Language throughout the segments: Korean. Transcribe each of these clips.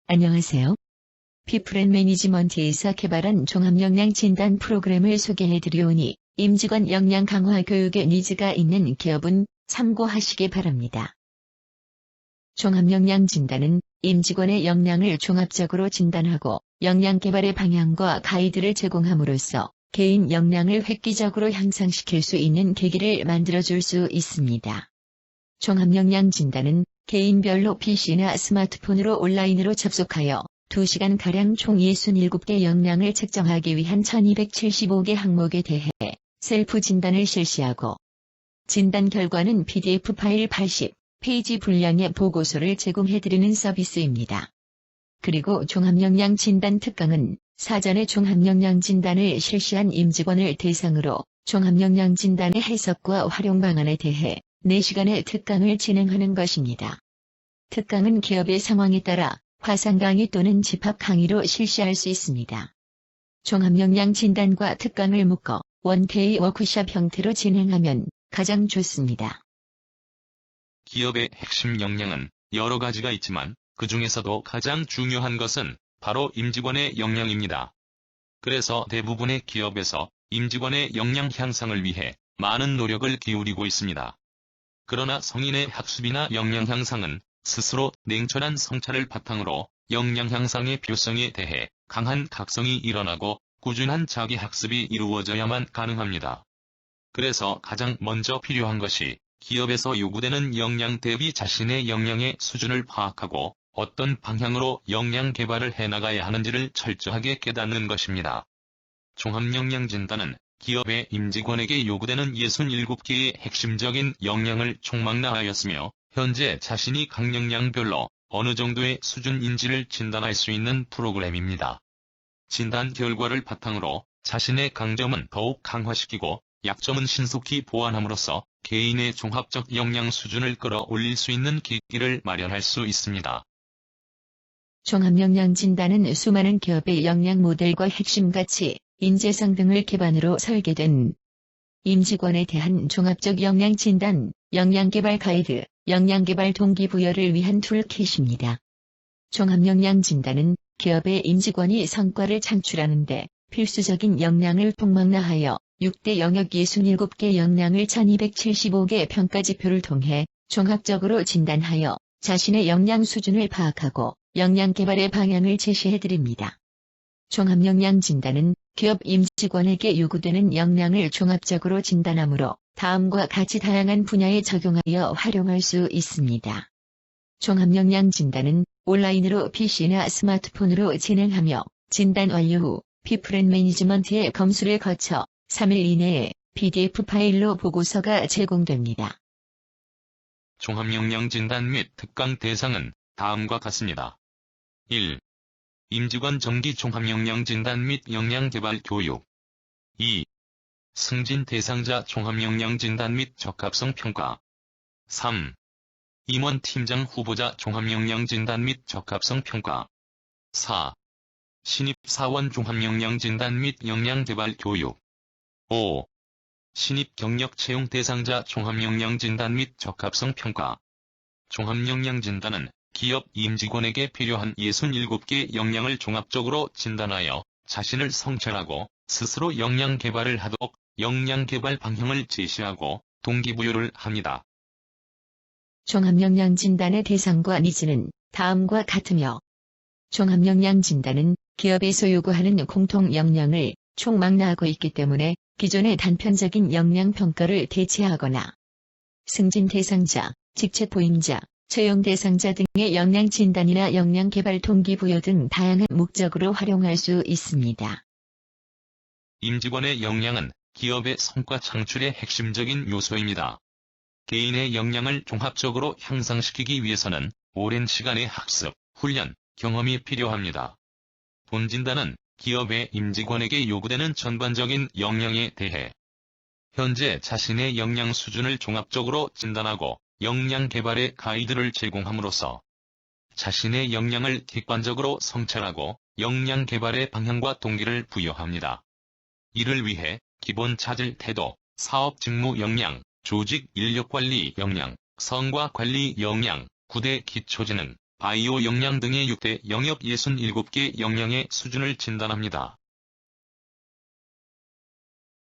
안녕하세요. 피플앤매니지먼트에서 개발한 종합영양진단 프로그램을 소개해드리오니 임직원 역량 강화 교육에 니즈가 있는 기업은 참고하시기 바랍니다. 종합영양진단은 임직원의 역량을 종합적으로 진단하고 역량 개발의 방향과 가이드를 제공함으로써 개인 역량을 획기적으로 향상시킬 수 있는 계기를 만들어줄 수 있습니다. 종합영양진단은 개인별로 PC나 스마트폰으로 온라인으로 접속하여 2시간가량 총 67개 역량을 측정하기 위한 1275개 항목에 대해 셀프 진단을 실시하고 진단 결과는 PDF 파일 80페이지 분량의 보고서를 제공해드리는 서비스입니다. 그리고 종합영양진단 특강은 사전에 종합영양진단을 실시한 임직원을 대상으로 종합영양진단의 해석과 활용 방안에 대해 4시간의 특강을 진행하는 것입니다. 특강은 기업의 상황에 따라 화상 강의 또는 집합 강의로 실시할 수 있습니다. 종합영양진단과 특강을 묶어 원데이 워크숍 형태로 진행하면 가장 좋습니다. 기업의 핵심 역량은 여러 가지가 있지만 그 중에서도 가장 중요한 것은 바로 임직원의 역량입니다. 그래서 대부분의 기업에서 임직원의 역량 향상을 위해 많은 노력을 기울이고 있습니다. 그러나 성인의 학습이나 역량 향상은 스스로 냉철한 성찰을 바탕으로 역량 향상의 필요성에 대해 강한 각성이 일어나고 꾸준한 자기 학습이 이루어져야만 가능합니다. 그래서 가장 먼저 필요한 것이 기업에서 요구되는 역량 대비 자신의 역량의 수준을 파악하고 어떤 방향으로 역량 개발을 해나가야 하는지를 철저하게 깨닫는 것입니다. 종합역량진단은 기업의 임직원에게 요구되는 67개의 핵심적인 역량을 총망라하였으며 현재 자신이 각 역량별로 어느 정도의 수준인지를 진단할 수 있는 프로그램입니다. 진단 결과를 바탕으로 자신의 강점은 더욱 강화시키고 약점은 신속히 보완함으로써 개인의 종합적 역량 수준을 끌어올릴 수 있는 계기를 마련할 수 있습니다. 종합영양진단은 수많은 기업의 역량 모델과 핵심 가치, 인재상 등을 기반으로 설계된 임직원에 대한 종합적 역량 진단, 역량 개발 가이드, 역량 개발 동기부여를 위한 툴킷입니다. 종합역량 진단은 기업의 임직원이 성과를 창출하는 데 필수적인 역량을 총망라하여 6대 영역 67개 역량을 1275개 평가지표를 통해 종합적으로 진단하여 자신의 역량 수준을 파악하고 역량 개발의 방향을 제시해드립니다. 종합역량 진단은 기업 임직원에게 요구되는 역량을 종합적으로 진단하므로 다음과 같이 다양한 분야에 적용하여 활용할 수 있습니다. 종합역량 진단은 온라인으로 PC나 스마트폰으로 진행하며 진단 완료 후 피플앤매니지먼트의 검수를 거쳐 3일 이내에 PDF 파일로 보고서가 제공됩니다. 종합역량진단 및 특강 대상은 다음과 같습니다. 1. 임직원 정기 종합역량진단 및 역량개발 교육. 2. 승진 대상자 종합역량진단 및 적합성 평가. 3. 임원 팀장 후보자 종합역량진단 및 적합성 평가. 4. 신입 사원 종합역량진단 및 역량개발 교육. 5. 신입 경력 채용 대상자 종합역량진단 및 적합성 평가. 종합역량진단은 기업 임직원에게 필요한 67개 역량을 종합적으로 진단하여 자신을 성찰하고 스스로 역량 개발을 하도록 역량 개발 방향을 제시하고 동기부여를 합니다. 종합역량진단의 대상과 니즈는 다음과 같으며 종합역량진단은 기업에서 요구하는 공통 역량을 총망라하고 있기 때문에 기존의 단편적인 역량 평가를 대체하거나 승진 대상자, 직책 보임자, 채용 대상자 등의 역량 진단이나 역량 개발 동기부여 등 다양한 목적으로 활용할 수 있습니다. 임직원의 역량은 기업의 성과 창출의 핵심적인 요소입니다. 개인의 역량을 종합적으로 향상시키기 위해서는 오랜 시간의 학습, 훈련, 경험이 필요합니다. 본진단은 기업의 임직원에게 요구되는 전반적인 역량에 대해 현재 자신의 역량 수준을 종합적으로 진단하고 역량 개발의 가이드를 제공함으로써 자신의 역량을 객관적으로 성찰하고 역량 개발의 방향과 동기를 부여합니다. 이를 위해 기본 찾을 태도, 사업 직무 역량, 조직 인력 관리 역량, 성과 관리 역량, 9대 기초지능, 바이오 영양 등의 6대 영역 67개 영양의 수준을 진단합니다.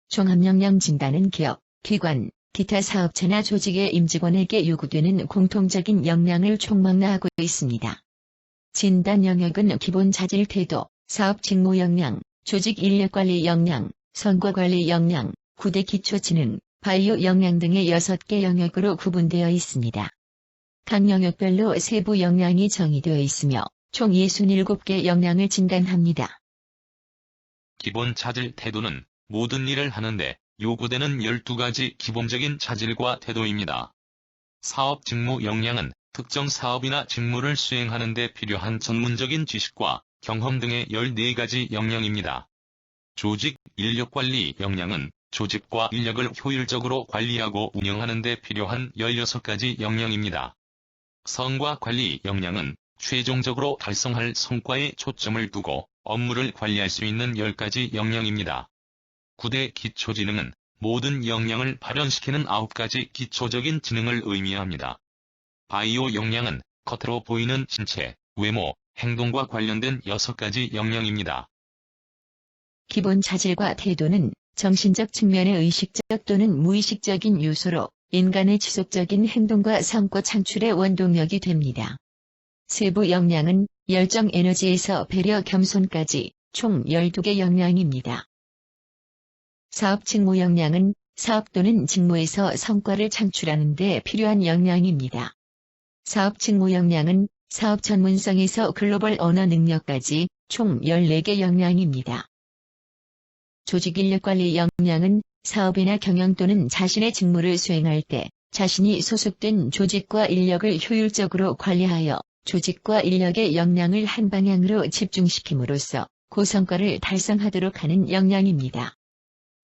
종합영양 진단은 기업, 기관, 기타 사업체나 조직의 임직원에게 요구되는 공통적인 영양을 총망라하고 있습니다. 진단 영역은 기본 자질 태도, 사업 직무 역량, 조직 인력관리 역량, 성과관리 역량, 9대 기초지능, 바이오 역량 등의 6개 영역으로 구분되어 있습니다. 각 영역별로 세부 역량이 정의되어 있으며 총 67개 역량을 진단합니다. 기본 자질 태도는 모든 일을 하는데 요구되는 12가지 기본적인 자질과 태도입니다. 사업 직무 역량은 특정 사업이나 직무를 수행하는 데 필요한 전문적인 지식과 경험 등의 14가지 역량입니다. 조직 인력관리 역량은 조직과 인력을 효율적으로 관리하고 운영하는 데 필요한 16가지 역량입니다. 성과관리 역량은 최종적으로 달성할 성과에 초점을 두고 업무를 관리할 수 있는 10가지 역량입니다. 9대 기초지능은 모든 역량을 발현시키는 9가지 기초적인 지능을 의미합니다. 바이오 역량은 겉으로 보이는 신체, 외모, 행동과 관련된 6가지 역량입니다. 기본 자질과 태도는 정신적 측면의 의식적 또는 무의식적인 요소로 인간의 지속적인 행동과 성과 창출의 원동력이 됩니다. 세부 역량은 열정 에너지에서 배려 겸손까지 총 12개 역량입니다. 사업 직무 역량은 사업 또는 직무에서 성과를 창출하는 데 필요한 역량입니다. 사업 직무 역량은 사업 전문성에서 글로벌 언어 능력까지 총 14개 역량입니다. 조직 인력관리 역량은 사업이나 경영 또는 자신의 직무를 수행할 때 자신이 소속된 조직과 인력을 효율적으로 관리하여 조직과 인력의 역량을 한 방향으로 집중시킴으로써 고성과를 달성하도록 하는 역량입니다.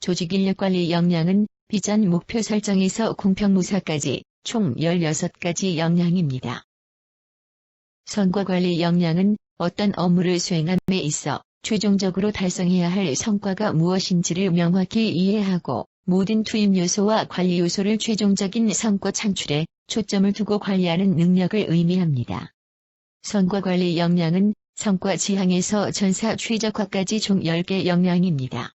조직 인력관리 역량은 비전 목표 설정에서 공평무사까지 총 16가지 역량입니다. 성과관리 역량은 어떤 업무를 수행함에 있어 최종적으로 달성해야 할 성과가 무엇인지를 명확히 이해하고 모든 투입 요소와 관리 요소를 최종적인 성과 창출에 초점을 두고 관리하는 능력을 의미합니다. 성과관리 역량은 성과 지향에서 전사 최적화까지 총 10개 역량입니다.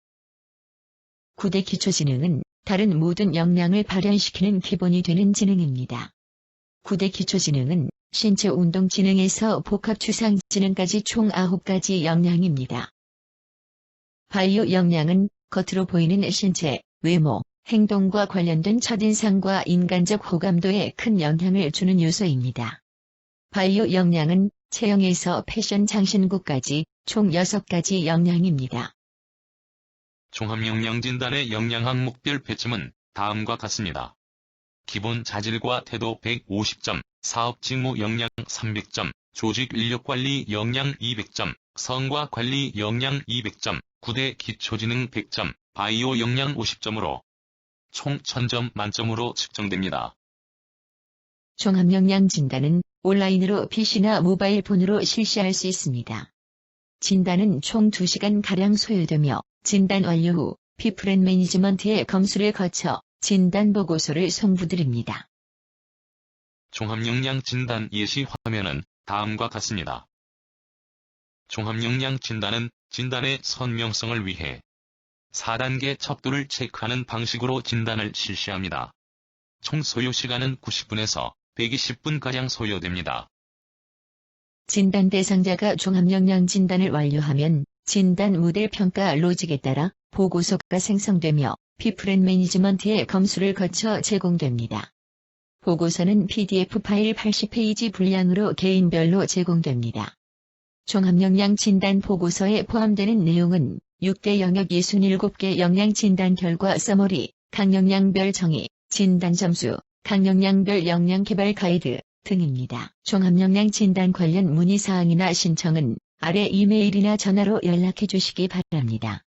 9대 기초지능은 다른 모든 역량을 발현시키는 기본이 되는 지능입니다. 9대 기초지능은 신체 운동 지능에서 복합 추상 지능까지 총 9가지 역량입니다. 바이오 역량은 겉으로 보이는 신체, 외모, 행동과 관련된 첫인상과 인간적 호감도에 큰 영향을 주는 요소입니다. 바이오 역량은 체형에서 패션 장신구까지 총 6가지 역량입니다. 종합역량 진단의 역량 항목별 배점은 다음과 같습니다. 기본 자질과 태도 150점, 사업 직무 역량 300점, 조직 인력관리 역량 200점, 성과관리 역량 200점, 9대 기초지능 100점, 바이오 역량 50점으로 총 1000점 만점으로 측정됩니다. 종합역량 진단은 온라인으로 PC나 모바일 폰으로 실시할 수 있습니다. 진단은 총 2시간가량 소요되며 진단 완료 후 피플앤 매니지먼트의 검수를 거쳐 진단 보고서를 송부드립니다. 종합역량 진단 예시 화면은 다음과 같습니다. 종합역량 진단은 진단의 선명성을 위해 4단계 척도를 체크하는 방식으로 진단을 실시합니다. 총 소요 시간은 90분에서 120분가량 소요됩니다. 진단 대상자가 종합역량 진단을 완료하면 진단 모델 평가 로직에 따라 보고서가 생성되며 피플앤 매니지먼트의 검수를 거쳐 제공됩니다. 보고서는 PDF 파일 80페이지 분량으로 개인별로 제공됩니다. 종합역량 진단 보고서에 포함되는 내용은 6대 영역 67개 역량 진단 결과 서머리, 각 역량별 정의, 진단 점수, 각 역량별 역량 개발 가이드 등입니다. 종합역량 진단 관련 문의사항이나 신청은 아래 이메일이나 전화로 연락해 주시기 바랍니다.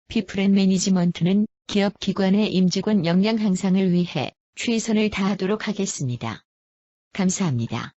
피플앤 매니지먼트는 기업 기관의 임직원 역량 향상을 위해 최선을 다하도록 하겠습니다. 감사합니다.